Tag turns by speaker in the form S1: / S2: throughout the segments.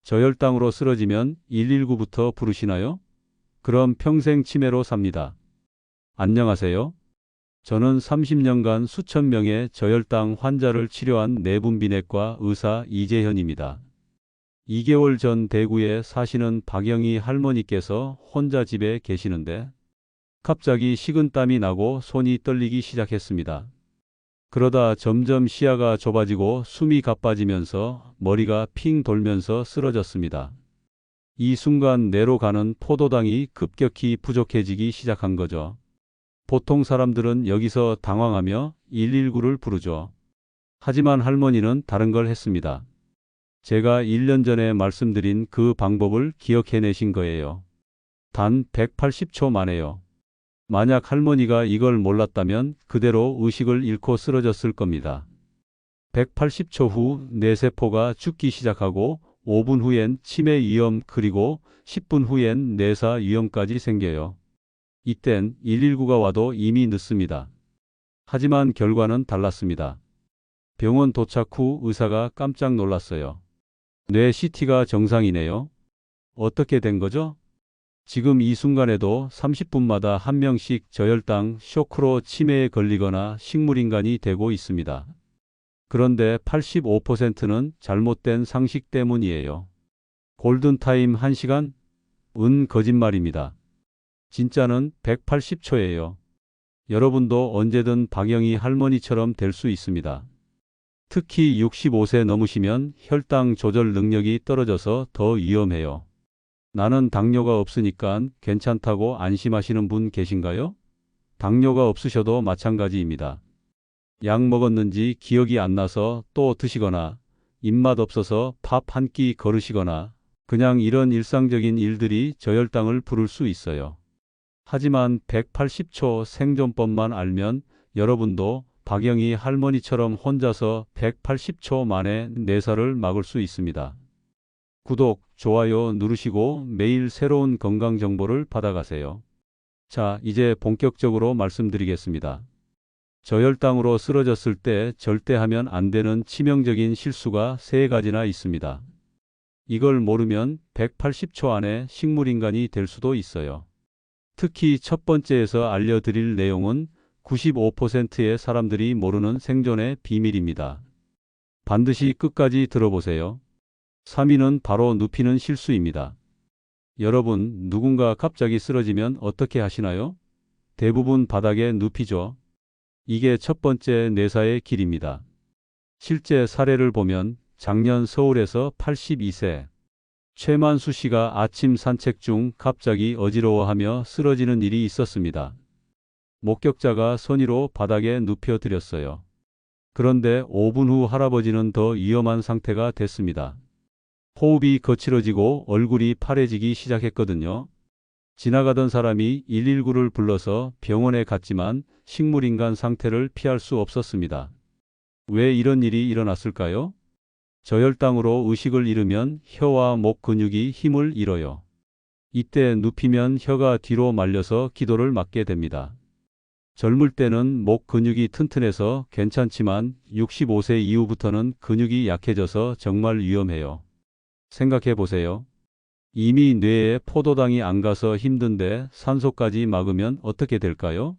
S1: 저혈당으로 쓰러지면 119부터 부르시나요? 그럼 평생 치매로 삽니다. 안녕하세요. 저는 30년간 수천 명의 저혈당 환자를 치료한 내분비내과 의사 이재현입니다. 2개월 전 대구에 사시는 박영희 할머니께서 혼자 집에 계시는데 갑자기 식은땀이 나고 손이 떨리기 시작했습니다. 그러다 점점 시야가 좁아지고 숨이 가빠지면서 머리가 핑 돌면서 쓰러졌습니다. 이 순간 뇌로 가는 포도당이 급격히 부족해지기 시작한 거죠. 보통 사람들은 여기서 당황하며 119를 부르죠. 하지만 할머니는 다른 걸 했습니다. 제가 1년 전에 말씀드린 그 방법을 기억해내신 거예요. 단 180초 만에요. 만약 할머니가 이걸 몰랐다면 그대로 의식을 잃고 쓰러졌을 겁니다. 180초 후 뇌세포가 죽기 시작하고 5분 후엔 치매 위험 그리고 10분 후엔 뇌사 위험까지 생겨요. 이땐 119가 와도 이미 늦습니다. 하지만 결과는 달랐습니다. 병원 도착 후 의사가 깜짝 놀랐어요. 뇌 CT가 정상이네요. 어떻게 된 거죠? 지금 이 순간에도 30분마다 한 명씩 저혈당 쇼크로 치매에 걸리거나 식물인간이 되고 있습니다. 그런데 85%는 잘못된 상식 때문이에요. 골든타임 1시간? 은 거짓말입니다. 진짜는 180초예요. 여러분도 언제든 박영희 할머니처럼 될 수 있습니다. 특히 65세 넘으시면 혈당 조절 능력이 떨어져서 더 위험해요. 나는 당뇨가 없으니까 괜찮다고 안심하시는 분 계신가요? 당뇨가 없으셔도 마찬가지입니다. 약 먹었는지 기억이 안 나서 또 드시거나 입맛 없어서 밥 한 끼 거르시거나 그냥 이런 일상적인 일들이 저혈당을 부를 수 있어요. 하지만 180초 생존법만 알면 여러분도 박영희 할머니처럼 혼자서 180초 만에 뇌사를 막을 수 있습니다. 구독, 좋아요 누르시고 매일 새로운 건강 정보를 받아가세요. 자, 이제 본격적으로 말씀드리겠습니다. 저혈당으로 쓰러졌을 때 절대 하면 안 되는 치명적인 실수가 3가지나 있습니다. 이걸 모르면 180초 안에 식물인간이 될 수도 있어요. 특히 첫 번째에서 알려드릴 내용은 95%의 사람들이 모르는 생존의 비밀입니다. 반드시 끝까지 들어보세요. 3위는 바로 눕히는 실수입니다. 여러분, 누군가 갑자기 쓰러지면 어떻게 하시나요? 대부분 바닥에 눕히죠. 이게 첫 번째 뇌사의 길입니다. 실제 사례를 보면 작년 서울에서 82세 최만수 씨가 아침 산책 중 갑자기 어지러워하며 쓰러지는 일이 있었습니다. 목격자가 선의로 바닥에 눕혀드렸어요. 그런데 5분 후 할아버지는 더 위험한 상태가 됐습니다. 호흡이 거칠어지고 얼굴이 파래지기 시작했거든요. 지나가던 사람이 119를 불러서 병원에 갔지만 식물인간 상태를 피할 수 없었습니다. 왜 이런 일이 일어났을까요? 저혈당으로 의식을 잃으면 혀와 목 근육이 힘을 잃어요. 이때 눕히면 혀가 뒤로 말려서 기도를 막게 됩니다. 젊을 때는 목 근육이 튼튼해서 괜찮지만 65세 이후부터는 근육이 약해져서 정말 위험해요. 생각해 보세요. 이미 뇌에 포도당이 안 가서 힘든데 산소까지 막으면 어떻게 될까요?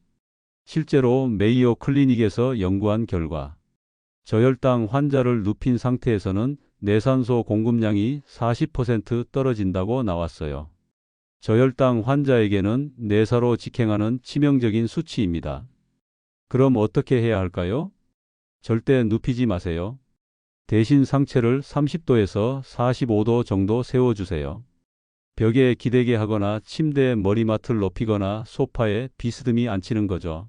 S1: 실제로 메이오 클리닉에서 연구한 결과 저혈당 환자를 눕힌 상태에서는 내산소 공급량이 40% 떨어진다고 나왔어요. 저혈당 환자에게는 뇌사로 직행하는 치명적인 수치입니다. 그럼 어떻게 해야 할까요? 절대 눕히지 마세요. 대신 상체를 30도에서 45도 정도 세워주세요. 벽에 기대게 하거나 침대에 머리맡을 높이거나 소파에 비스듬히 앉히는 거죠.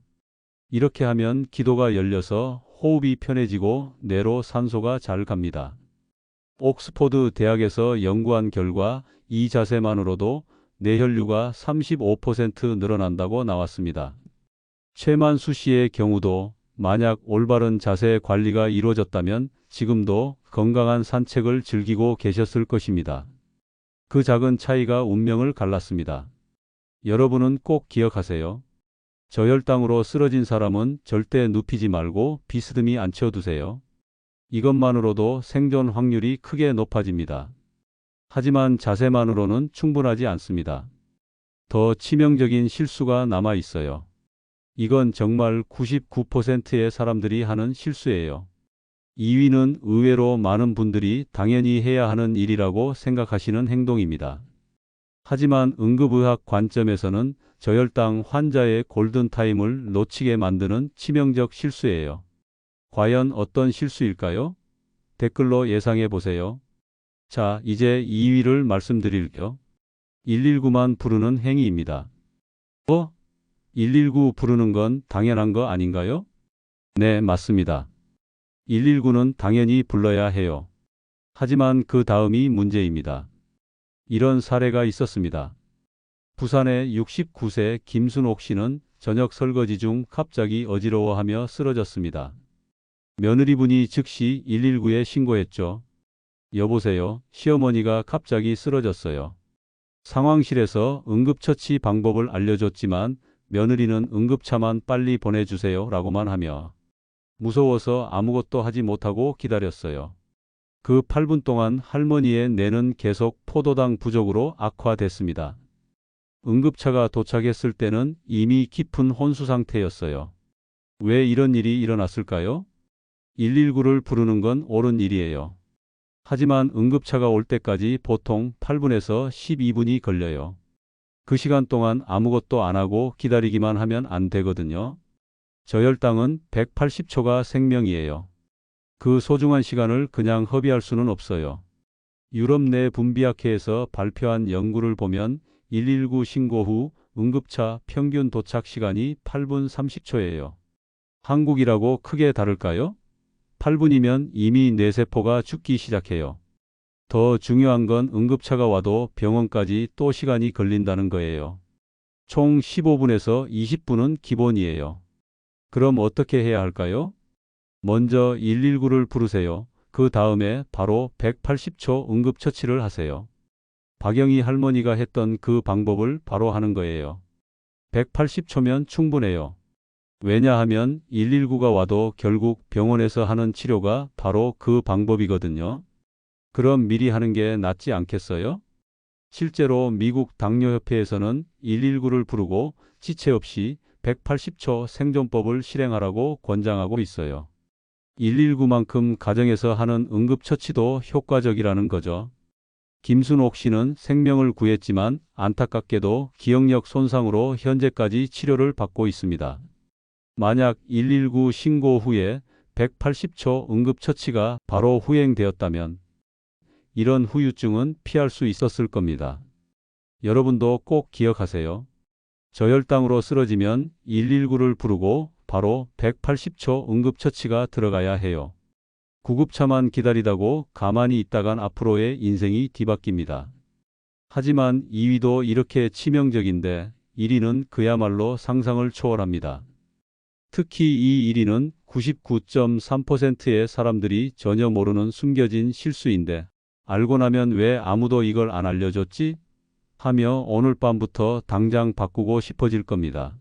S1: 이렇게 하면 기도가 열려서 호흡이 편해지고 뇌로 산소가 잘 갑니다. 옥스포드 대학에서 연구한 결과 이 자세만으로도 뇌혈류가 35% 늘어난다고 나왔습니다. 최만수 씨의 경우도 만약 올바른 자세 관리가 이루어졌다면 지금도 건강한 산책을 즐기고 계셨을 것입니다. 그 작은 차이가 운명을 갈랐습니다. 여러분은 꼭 기억하세요. 저혈당으로 쓰러진 사람은 절대 눕히지 말고 비스듬히 앉혀두세요. 이것만으로도 생존 확률이 크게 높아집니다. 하지만 자세만으로는 충분하지 않습니다. 더 치명적인 실수가 남아 있어요. 이건 정말 99%의 사람들이 하는 실수예요. 2위는 의외로 많은 분들이 당연히 해야 하는 일이라고 생각하시는 행동입니다. 하지만 응급의학 관점에서는 저혈당 환자의 골든타임을 놓치게 만드는 치명적 실수예요. 과연 어떤 실수일까요? 댓글로 예상해 보세요. 자, 이제 2위를 말씀드릴게요. 119만 부르는 행위입니다. 119 부르는 건 당연한 거 아닌가요? 네, 맞습니다. 119는 당연히 불러야 해요. 하지만 그 다음이 문제입니다. 이런 사례가 있었습니다. 부산의 69세 김순옥 씨는 저녁 설거지 중 갑자기 어지러워하며 쓰러졌습니다. 며느리분이 즉시 119에 신고했죠. 여보세요, 시어머니가 갑자기 쓰러졌어요. 상황실에서 응급처치 방법을 알려줬지만 며느리는 응급차만 빨리 보내주세요 라고만 하며 무서워서 아무것도 하지 못하고 기다렸어요. 그 8분 동안 할머니의 뇌는 계속 포도당 부족으로 악화됐습니다. 응급차가 도착했을 때는 이미 깊은 혼수 상태였어요. 왜 이런 일이 일어났을까요? 119를 부르는 건 옳은 일이에요. 하지만 응급차가 올 때까지 보통 8분에서 12분이 걸려요. 그 시간 동안 아무것도 안 하고 기다리기만 하면 안 되거든요. 저혈당은 180초가 생명이에요. 그 소중한 시간을 그냥 허비할 수는 없어요. 유럽 내 분비학회에서 발표한 연구를 보면 119 신고 후 응급차 평균 도착 시간이 8분 30초예요. 한국이라고 크게 다를까요? 8분이면 이미 뇌세포가 죽기 시작해요. 더 중요한 건 응급차가 와도 병원까지 또 시간이 걸린다는 거예요. 총 15분에서 20분은 기본이에요. 그럼 어떻게 해야 할까요? 먼저 119를 부르세요. 그 다음에 바로 180초 응급처치를 하세요. 박영희 할머니가 했던 그 방법을 바로 하는 거예요. 180초면 충분해요. 왜냐하면 119가 와도 결국 병원에서 하는 치료가 바로 그 방법이거든요. 그럼 미리 하는 게 낫지 않겠어요? 실제로 미국 당뇨협회에서는 119를 부르고 지체 없이 180초 생존법을 실행하라고 권장하고 있어요. 119만큼 가정에서 하는 응급처치도 효과적이라는 거죠. 김순옥 씨는 생명을 구했지만 안타깝게도 기억력 손상으로 현재까지 치료를 받고 있습니다. 만약 119 신고 후에 180초 응급처치가 바로 후행되었다면 이런 후유증은 피할 수 있었을 겁니다. 여러분도 꼭 기억하세요. 저혈당으로 쓰러지면 119를 부르고 바로 180초 응급처치가 들어가야 해요. 구급차만 기다리다고 가만히 있다간 앞으로의 인생이 뒤바뀝니다. 하지만 2위도 이렇게 치명적인데 1위는 그야말로 상상을 초월합니다. 특히 이 1위는 99.3%의 사람들이 전혀 모르는 숨겨진 실수인데 알고 나면 왜 아무도 이걸 안 알려줬지? 하며 오늘 밤부터 당장 바꾸고 싶어질 겁니다.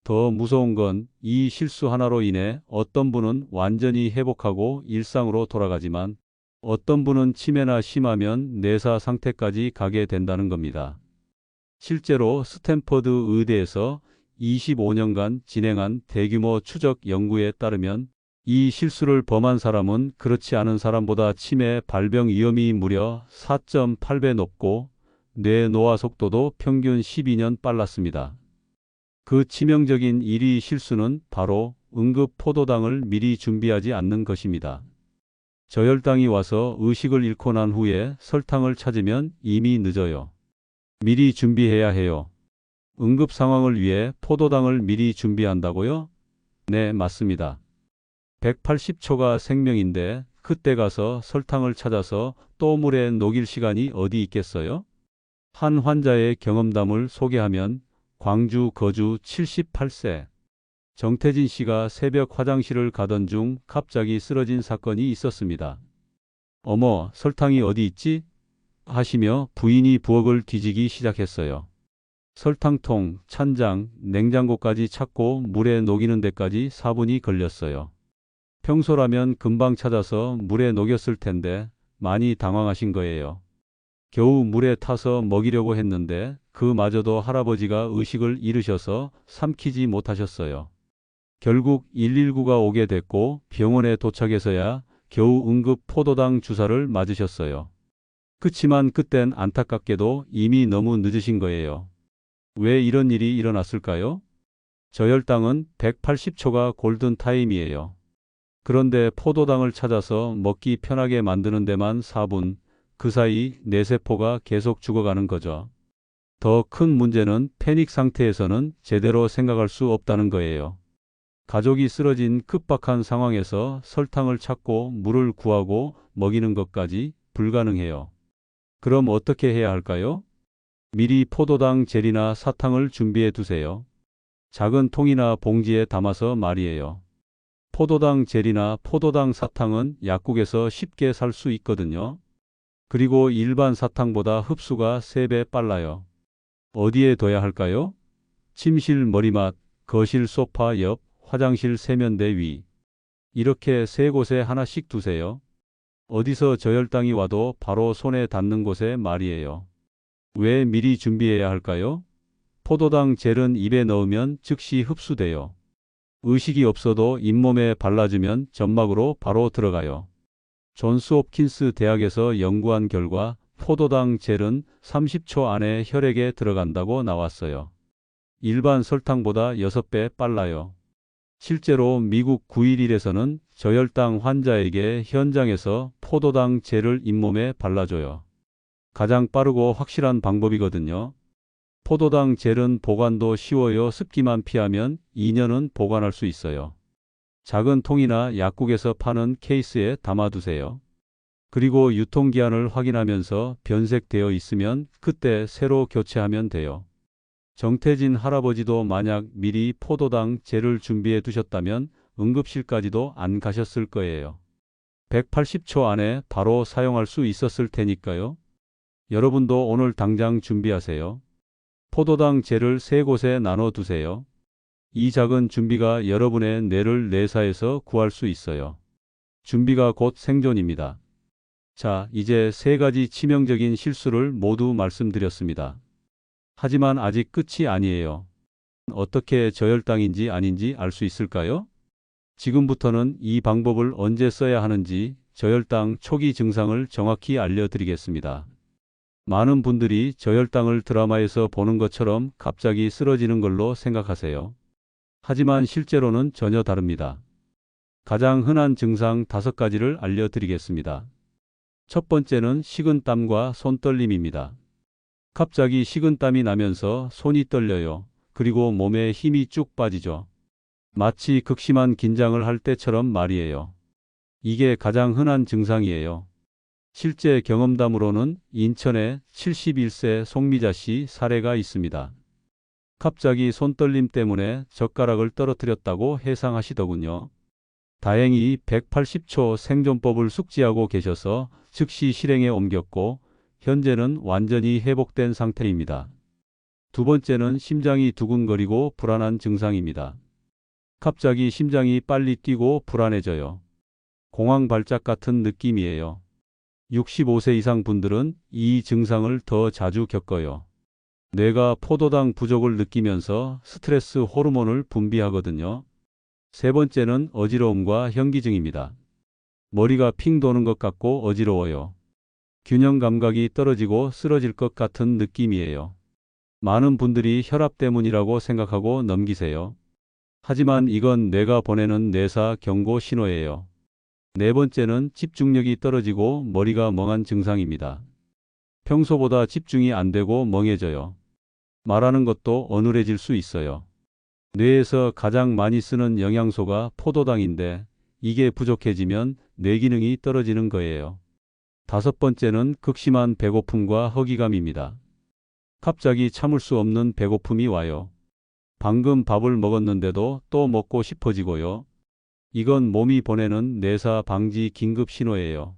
S1: 더 무서운 건 이 실수 하나로 인해 어떤 분은 완전히 회복하고 일상으로 돌아가지만 어떤 분은 치매나 심하면 뇌사 상태까지 가게 된다는 겁니다. 실제로 스탠퍼드 의대에서 25년간 진행한 대규모 추적 연구에 따르면 이 실수를 범한 사람은 그렇지 않은 사람보다 치매 발병 위험이 무려 4.8배 높고 뇌 노화 속도도 평균 12년 빨랐습니다. 그 치명적인 1위 실수는 바로 응급 포도당을 미리 준비하지 않는 것입니다. 저혈당이 와서 의식을 잃고 난 후에 설탕을 찾으면 이미 늦어요. 미리 준비해야 해요. 응급 상황을 위해 포도당을 미리 준비한다고요? 네, 맞습니다. 180초가 생명인데 그때 가서 설탕을 찾아서 또 물에 녹일 시간이 어디 있겠어요? 한 환자의 경험담을 소개하면 광주 거주 78세 정태진 씨가 새벽 화장실을 가던 중 갑자기 쓰러진 사건이 있었습니다. 어머, 설탕이 어디 있지? 하시며 부인이 부엌을 뒤지기 시작했어요. 설탕통, 찬장, 냉장고까지 찾고 물에 녹이는 데까지 4분이 걸렸어요. 평소라면 금방 찾아서 물에 녹였을 텐데 많이 당황하신 거예요. 겨우 물에 타서 먹이려고 했는데 그마저도 할아버지가 의식을 잃으셔서 삼키지 못하셨어요. 결국 119가 오게 됐고 병원에 도착해서야 겨우 응급 포도당 주사를 맞으셨어요. 그치만 그땐 안타깝게도 이미 너무 늦으신 거예요. 왜 이런 일이 일어났을까요? 저혈당은 180초가 골든타임이에요. 그런데 포도당을 찾아서 먹기 편하게 만드는 데만 4분, 그 사이 뇌세포가 계속 죽어가는 거죠. 더 큰 문제는 패닉 상태에서는 제대로 생각할 수 없다는 거예요. 가족이 쓰러진 급박한 상황에서 설탕을 찾고 물을 구하고 먹이는 것까지 불가능해요. 그럼 어떻게 해야 할까요? 미리 포도당 젤이나 사탕을 준비해 두세요. 작은 통이나 봉지에 담아서 말이에요. 포도당 젤이나 포도당 사탕은 약국에서 쉽게 살 수 있거든요. 그리고 일반 사탕보다 흡수가 3배 빨라요. 어디에 둬야 할까요? 침실 머리맡, 거실 소파 옆, 화장실 세면대 위. 이렇게 3곳에 하나씩 두세요. 어디서 저혈당이 와도 바로 손에 닿는 곳에 말이에요. 왜 미리 준비해야 할까요? 포도당 젤은 입에 넣으면 즉시 흡수돼요. 의식이 없어도 잇몸에 발라주면 점막으로 바로 들어가요. 존스 홉킨스 대학에서 연구한 결과 포도당 젤은 30초 안에 혈액에 들어간다고 나왔어요. 일반 설탕보다 6배 빨라요. 실제로 미국 911에서는 저혈당 환자에게 현장에서 포도당 젤을 잇몸에 발라줘요. 가장 빠르고 확실한 방법이거든요. 포도당 젤은 보관도 쉬워요. 습기만 피하면 2년은 보관할 수 있어요. 작은 통이나 약국에서 파는 케이스에 담아두세요. 그리고 유통기한을 확인하면서 변색되어 있으면 그때 새로 교체하면 돼요. 정태진 할아버지도 만약 미리 포도당 젤을 준비해 두셨다면 응급실까지도 안 가셨을 거예요. 180초 안에 바로 사용할 수 있었을 테니까요. 여러분도 오늘 당장 준비하세요. 포도당 젤을 3곳에 나눠 두세요. 이 작은 준비가 여러분의 뇌를 내사에서 구할 수 있어요. 준비가 곧 생존입니다. 자, 이제 3가지 치명적인 실수를 모두 말씀드렸습니다. 하지만 아직 끝이 아니에요. 어떻게 저혈당인지 아닌지 알 수 있을까요? 지금부터는 이 방법을 언제 써야 하는지 저혈당 초기 증상을 정확히 알려드리겠습니다. 많은 분들이 저혈당을 드라마에서 보는 것처럼 갑자기 쓰러지는 걸로 생각하세요. 하지만 실제로는 전혀 다릅니다. 가장 흔한 증상 5가지를 알려드리겠습니다. 첫 번째는 식은땀과 손떨림입니다. 갑자기 식은땀이 나면서 손이 떨려요. 그리고 몸에 힘이 쭉 빠지죠. 마치 극심한 긴장을 할 때처럼 말이에요. 이게 가장 흔한 증상이에요. 실제 경험담으로는 인천의 71세 송미자 씨 사례가 있습니다. 갑자기 손떨림 때문에 젓가락을 떨어뜨렸다고 해상하시더군요. 다행히 180초 생존법을 숙지하고 계셔서 즉시 실행에 옮겼고 현재는 완전히 회복된 상태입니다. 두 번째는 심장이 두근거리고 불안한 증상입니다. 갑자기 심장이 빨리 뛰고 불안해져요. 공황 발작 같은 느낌이에요. 65세 이상 분들은 이 증상을 더 자주 겪어요. 뇌가 포도당 부족을 느끼면서 스트레스 호르몬을 분비하거든요. 세 번째는 어지러움과 현기증입니다. 머리가 핑 도는 것 같고 어지러워요. 균형 감각이 떨어지고 쓰러질 것 같은 느낌이에요. 많은 분들이 혈압 때문이라고 생각하고 넘기세요. 하지만 이건 뇌가 보내는 뇌사 경고 신호예요. 네 번째는 집중력이 떨어지고 머리가 멍한 증상입니다. 평소보다 집중이 안 되고 멍해져요. 말하는 것도 어눌해질 수 있어요. 뇌에서 가장 많이 쓰는 영양소가 포도당인데 이게 부족해지면 뇌 기능이 떨어지는 거예요. 다섯 번째는 극심한 배고픔과 허기감입니다. 갑자기 참을 수 없는 배고픔이 와요. 방금 밥을 먹었는데도 또 먹고 싶어지고요. 이건 몸이 보내는 뇌사 방지 긴급 신호예요.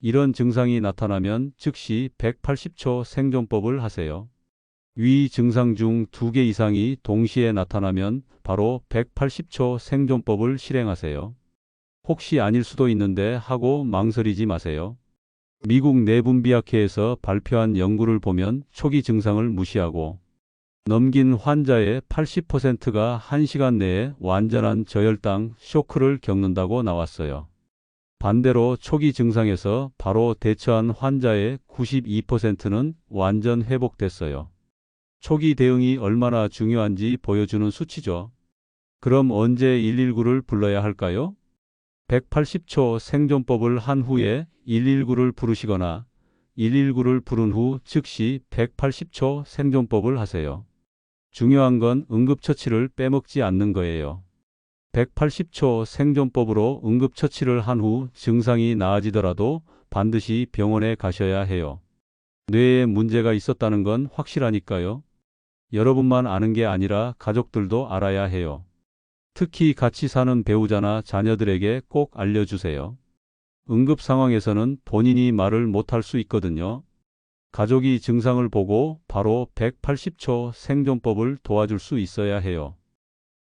S1: 이런 증상이 나타나면 즉시 180초 생존법을 하세요. 위 증상 중 2개 이상이 동시에 나타나면 바로 180초 생존법을 실행하세요. 혹시 아닐 수도 있는데 하고 망설이지 마세요. 미국 내분비학회에서 발표한 연구를 보면 초기 증상을 무시하고 넘긴 환자의 80%가 1시간 내에 완전한 저혈당 쇼크를 겪는다고 나왔어요. 반대로 초기 증상에서 바로 대처한 환자의 92%는 완전 회복됐어요. 초기 대응이 얼마나 중요한지 보여주는 수치죠. 그럼 언제 119를 불러야 할까요? 180초 생존법을 한 후에 119를 부르시거나 119를 부른 후 즉시 180초 생존법을 하세요. 중요한 건 응급처치를 빼먹지 않는 거예요. 180초 생존법으로 응급처치를 한 후 증상이 나아지더라도 반드시 병원에 가셔야 해요. 뇌에 문제가 있었다는 건 확실하니까요. 여러분만 아는 게 아니라 가족들도 알아야 해요. 특히 같이 사는 배우자나 자녀들에게 꼭 알려주세요. 응급 상황에서는 본인이 말을 못할 수 있거든요. 가족이 증상을 보고 바로 180초 생존법을 도와줄 수 있어야 해요.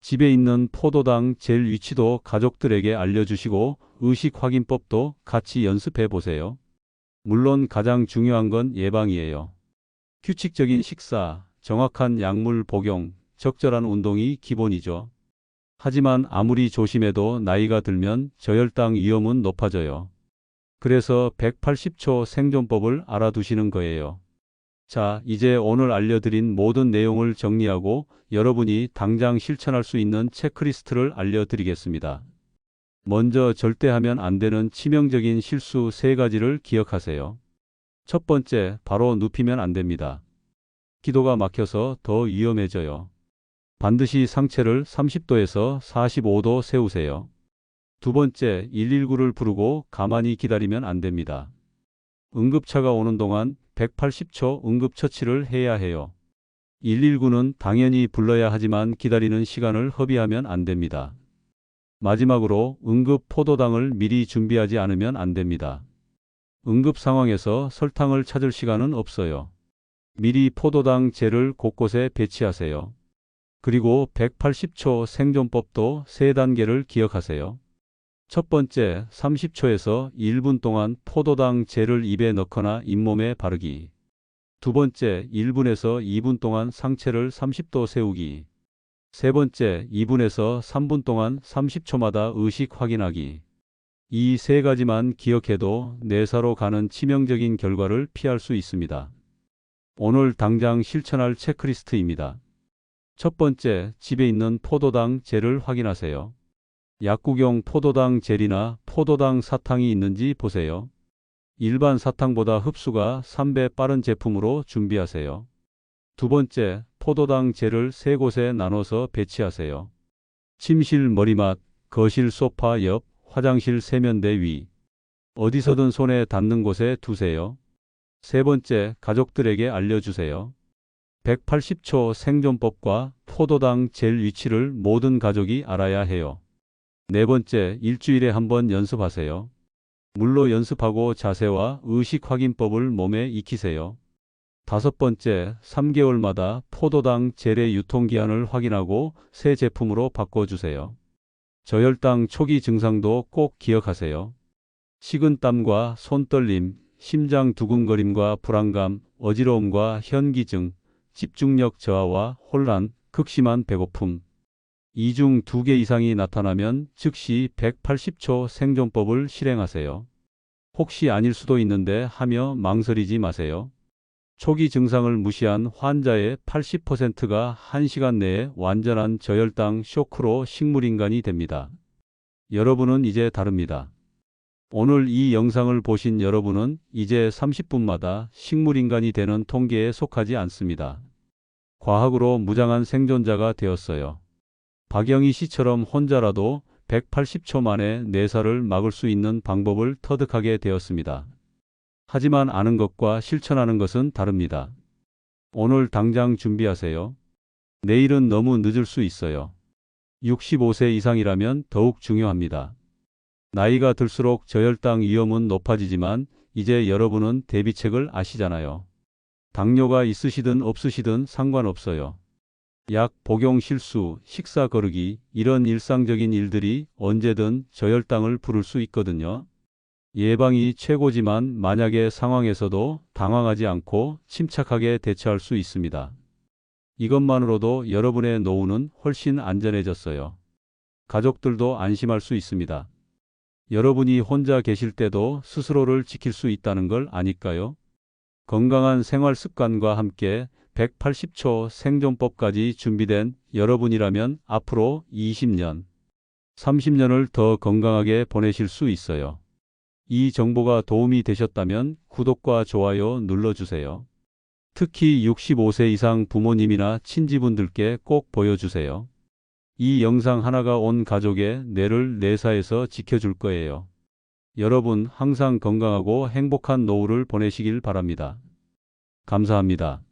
S1: 집에 있는 포도당 젤 위치도 가족들에게 알려주시고 의식 확인법도 같이 연습해 보세요. 물론 가장 중요한 건 예방이에요. 규칙적인 식사, 정확한 약물 복용, 적절한 운동이 기본이죠. 하지만 아무리 조심해도 나이가 들면 저혈당 위험은 높아져요. 그래서 180초 생존법을 알아두시는 거예요. 자, 이제 오늘 알려드린 모든 내용을 정리하고 여러분이 당장 실천할 수 있는 체크리스트를 알려드리겠습니다. 먼저 절대 하면 안 되는 치명적인 실수 3가지를 기억하세요. 첫 번째, 바로 눕히면 안 됩니다. 기도가 막혀서 더 위험해져요. 반드시 상체를 30도에서 45도 세우세요. 두 번째, 119를 부르고 가만히 기다리면 안 됩니다. 응급차가 오는 동안 180초 응급처치를 해야 해요. 119는 당연히 불러야 하지만 기다리는 시간을 허비하면 안 됩니다. 마지막으로 응급 포도당을 미리 준비하지 않으면 안 됩니다. 응급 상황에서 설탕을 찾을 시간은 없어요. 미리 포도당 젤을 곳곳에 배치하세요. 그리고 180초 생존법도 3단계를 기억하세요. 첫 번째, 30초에서 1분 동안 포도당 젤을 입에 넣거나 잇몸에 바르기. 두 번째, 1분에서 2분 동안 상체를 30도 세우기. 세 번째, 2분에서 3분 동안 30초마다 의식 확인하기. 이 3가지만 기억해도 뇌사로 가는 치명적인 결과를 피할 수 있습니다. 오늘 당장 실천할 체크리스트입니다. 첫 번째, 집에 있는 포도당 젤을 확인하세요. 약국용 포도당 젤이나 포도당 사탕이 있는지 보세요. 일반 사탕보다 흡수가 3배 빠른 제품으로 준비하세요. 두 번째, 포도당 젤을 3곳에 나눠서 배치하세요. 침실 머리맡, 거실 소파 옆, 화장실 세면대 위. 어디서든 손에 닿는 곳에 두세요. 세 번째, 가족들에게 알려주세요. 180초 생존법과 포도당 젤 위치를 모든 가족이 알아야 해요. 네 번째, 일주일에 한 번 연습하세요. 물로 연습하고 자세와 의식 확인법을 몸에 익히세요. 다섯 번째, 3개월마다 포도당 젤의 유통기한을 확인하고 새 제품으로 바꿔주세요. 저혈당 초기 증상도 꼭 기억하세요. 식은땀과 손떨림, 심장 두근거림과 불안감, 어지러움과 현기증, 집중력 저하와 혼란, 극심한 배고픔. 이 중 2개 이상이 나타나면 즉시 180초 생존법을 실행하세요. 혹시 아닐 수도 있는데 하며 망설이지 마세요. 초기 증상을 무시한 환자의 80%가 1시간 내에 완전한 저혈당 쇼크로 식물인간이 됩니다. 여러분은 이제 다릅니다. 오늘 이 영상을 보신 여러분은 이제 30분마다 식물인간이 되는 통계에 속하지 않습니다. 과학으로 무장한 생존자가 되었어요. 박영희 씨처럼 혼자라도 180초 만에 뇌사를 막을 수 있는 방법을 터득하게 되었습니다. 하지만 아는 것과 실천하는 것은 다릅니다. 오늘 당장 준비하세요. 내일은 너무 늦을 수 있어요. 65세 이상이라면 더욱 중요합니다. 나이가 들수록 저혈당 위험은 높아지지만 이제 여러분은 대비책을 아시잖아요. 당뇨가 있으시든 없으시든 상관없어요. 약 복용 실수, 식사 거르기, 이런 일상적인 일들이 언제든 저혈당을 부를 수 있거든요. 예방이 최고지만 만약의 상황에서도 당황하지 않고 침착하게 대처할 수 있습니다. 이것만으로도 여러분의 노후는 훨씬 안전해졌어요. 가족들도 안심할 수 있습니다. 여러분이 혼자 계실 때도 스스로를 지킬 수 있다는 걸 아니까요? 건강한 생활 습관과 함께 180초 생존법까지 준비된 여러분이라면 앞으로 20년, 30년을 더 건강하게 보내실 수 있어요. 이 정보가 도움이 되셨다면 구독과 좋아요 눌러주세요. 특히 65세 이상 부모님이나 친지분들께 꼭 보여주세요. 이 영상 하나가 온 가족의 뇌를 내사해서 지켜줄 거예요. 여러분 항상 건강하고 행복한 노후를 보내시길 바랍니다. 감사합니다.